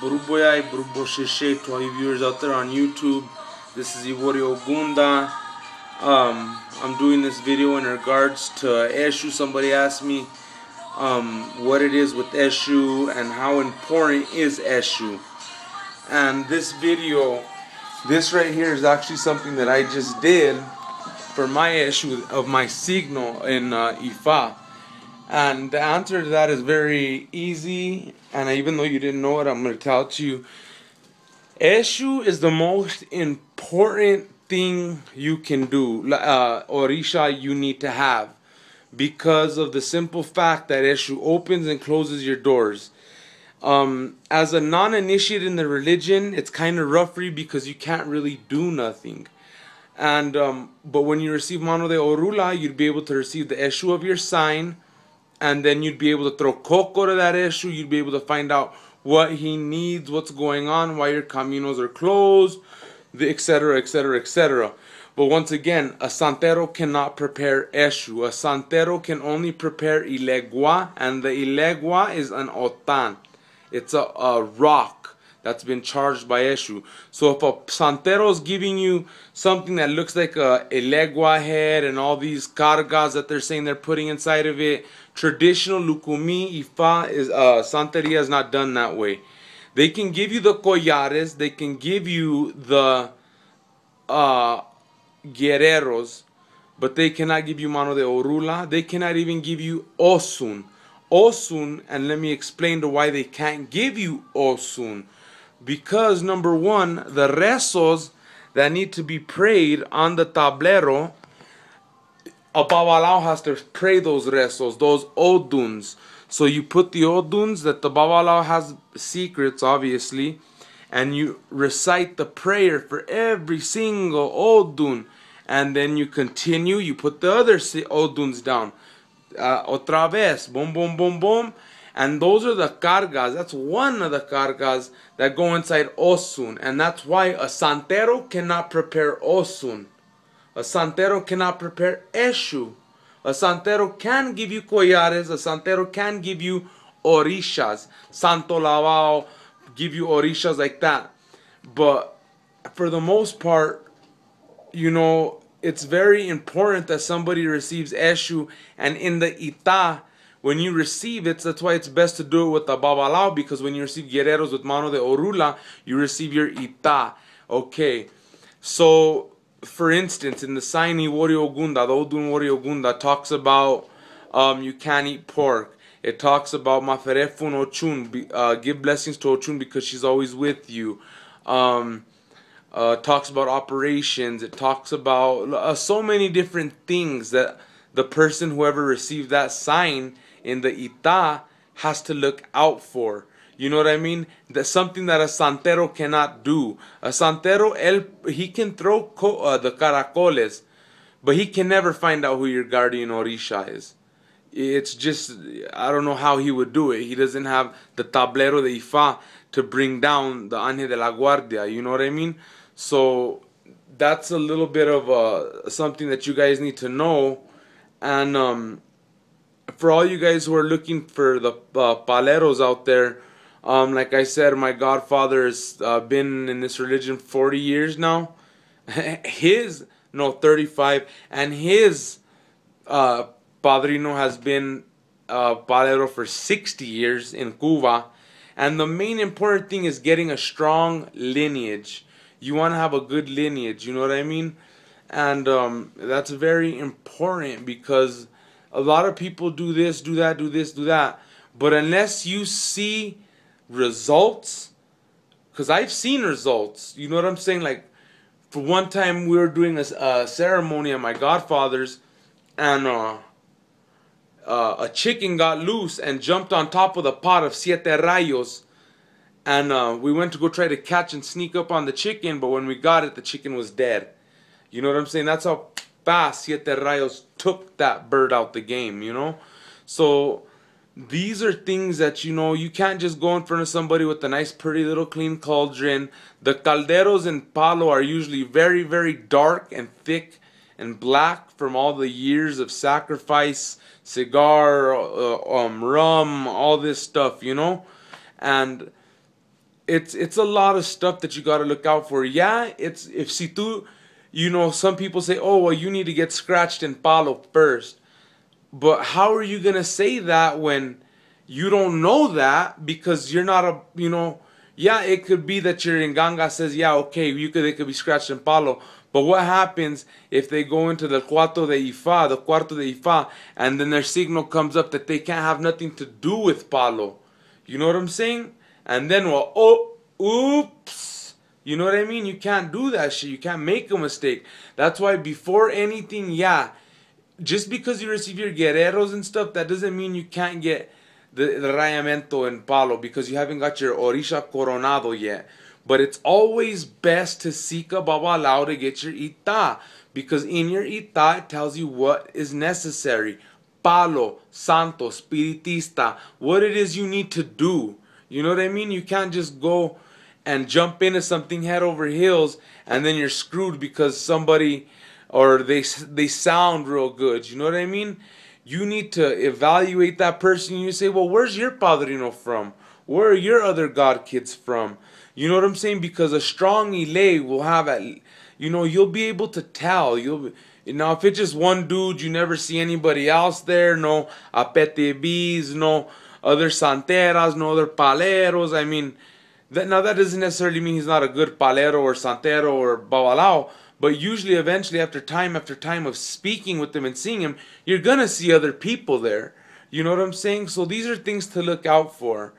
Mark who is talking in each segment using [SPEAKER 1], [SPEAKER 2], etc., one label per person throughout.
[SPEAKER 1] Buruboyai, Buruboshishe to all you viewers out there on YouTube. This is Iwori Ogunda. I'm doing this video in regards to Eshu. Somebody asked me what it is with Eshu and how important is Eshu. And this video, this right here is actually something that I just did for my Eshu of my signal in Ifa. And the answer to that is very easy, and even though you didn't know it, I'm going to tell it to you. Eshu is the most important thing you can do, Orisha you need to have, because of the simple fact that Eshu opens and closes your doors. As a non-initiate in the religion, it's kind of rough for you because you can't really do nothing. And but when you receive Mano de Orula, you'd be able to receive the Eshu of your sign, and then you'd be able to throw coco to that Eshu. You'd be able to find out what he needs, what's going on, why your caminos are closed, etc., etc., etc. But once again, a santero cannot prepare Eshu. A santero can only prepare ilegua, and the ilegua is an otan. It's a rock that's been charged by Eshu. So if a santero is giving you something that looks like a ilegua head and all these cargas that they're saying they're putting inside of it, traditional Lukumi Ifa is Santeria is not done that way. They can give you the collares, they can give you the guerreros, but they cannot give you Mano de Orula. They cannot even give you Osun. Osun, and let me explain to why they can't give you Osun. Because number one, the rezos that need to be prayed on the tablero, a babalao has to pray those rezos, those oduns. So you put the oduns that the babalao has secrets, obviously, and you recite the prayer for every single odun, and then you continue. You put the other oduns down, otra vez, boom, boom, boom, boom. And those are the cargas. That's one of the cargas that go inside Osun. And that's why a santero cannot prepare Osun. A santero cannot prepare Eshu. A santero can give you collares. A santero can give you orishas. Santo lavao, give you orishas like that. But for the most part, you know, it's very important that somebody receives Eshu. And in the Ita, when you receive it, that's why it's best to do it with the babalao, because when you receive guerreros with Mano de Orula, you receive your Ita. Okay, so for instance, in the sign Iwori Ogunda, the Odun Wori Ogunda talks about you can't eat pork. It talks about Maferefun Ochun, give blessings to Ochun because she's always with you. Talks about operations. It talks about so many different things that the person, whoever received that sign in the Ita, has to look out for. You know what I mean? That's something that a santero cannot do. A santero, he can throw the caracoles, but he can never find out who your guardian orisha is. It's just, I don't know how he would do it. He doesn't have the tablero de Ifa to bring down the Ángel de la Guardia. You know what I mean? So that's a little bit of something that you guys need to know. And for all you guys who are looking for the paleros out there, like I said, my godfather has been in this religion 40 years now. 35, and his padrino has been palero for 60 years in Cuba. And the main important thing is getting a strong lineage. You want to have a good lineage, you know what I mean? And that's very important, because a lot of people do this, do that, do this, do that. But unless you see results, because I've seen results, you know what I'm saying? Like, for one time we were doing a ceremony at my godfather's, and a chicken got loose and jumped on top of the pot of siete rayos. And we went to go try to catch and sneak up on the chicken, but when we got it, the chicken was dead. You know what I'm saying? That's how fast siete rayos took that bird out the game, you know? So these are things that, you know, you can't just go in front of somebody with a nice, pretty little clean cauldron. The calderos in Palo are usually very, very dark and thick and black from all the years of sacrifice, cigar, rum, all this stuff, you know? And it's a lot of stuff that you got to look out for. Yeah, it's if si tu, some people say, oh well, you need to get scratched in palo first. But how are you gonna say that when you don't know that because you're not yeah, it could be that your inganga says, yeah, okay, they could be scratched in palo. But what happens if they go into the cuarto de Ifa, and then their signal comes up that they can't have nothing to do with palo? You know what I'm saying? And then, well, oh, oops. You know what I mean? You can't do that shit. You can't make a mistake. That's why before anything, yeah, just because you receive your guerreros and stuff, that doesn't mean you can't get the rayamento and palo because you haven't got your orisha coronado yet. But it's always best to seek a babalao to get your ita, because in your ita it tells you what is necessary. Palo, santo, spiritista, what it is you need to do. You know what I mean? You can't just go and jump into something head over heels and then you're screwed because somebody or they sound real good. You know what I mean? You need to evaluate that person. You say, well, where's your padrino from? Where are your other god kids from? You know what I'm saying? Because a strong ile will have you'll be able to tell. Now, if it's just one dude, you never see anybody else there. No apete bees, no other santeras, no other paleros. I mean, that doesn't necessarily mean he's not a good palero or santero or babalao. But usually, eventually, after time of speaking with them and seeing him, you're gonna see other people there. You know what I'm saying? So these are things to look out for.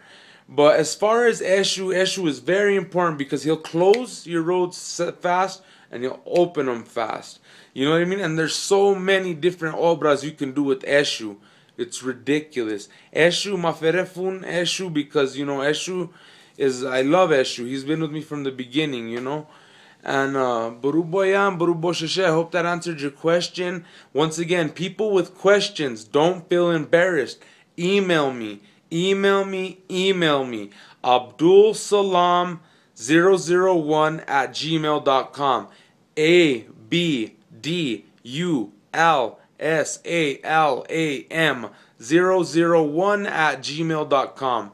[SPEAKER 1] But as far as Eshu is very important because he'll close your roads fast and he'll open them fast. You know what I mean? And there's so many different obras you can do with Eshu. It's ridiculous. Eshu, maferefun Eshu, because, Eshu I love Eshu. He's been with me from the beginning, And Baruboyan, Barubosheshe, I hope that answered your question. Once again, people with questions, don't feel embarrassed. Email me. AbdulSalam001@gmail.com. AbdulSalam001@gmail.com.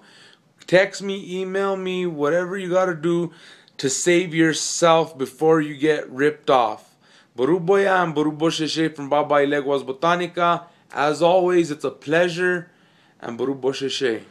[SPEAKER 1] Text me, email me, whatever you gotta do to save yourself before you get ripped off. Baruboya and Barubosheshe from Baba Ileguas Botanica. As always, it's a pleasure. And Barubosheshe.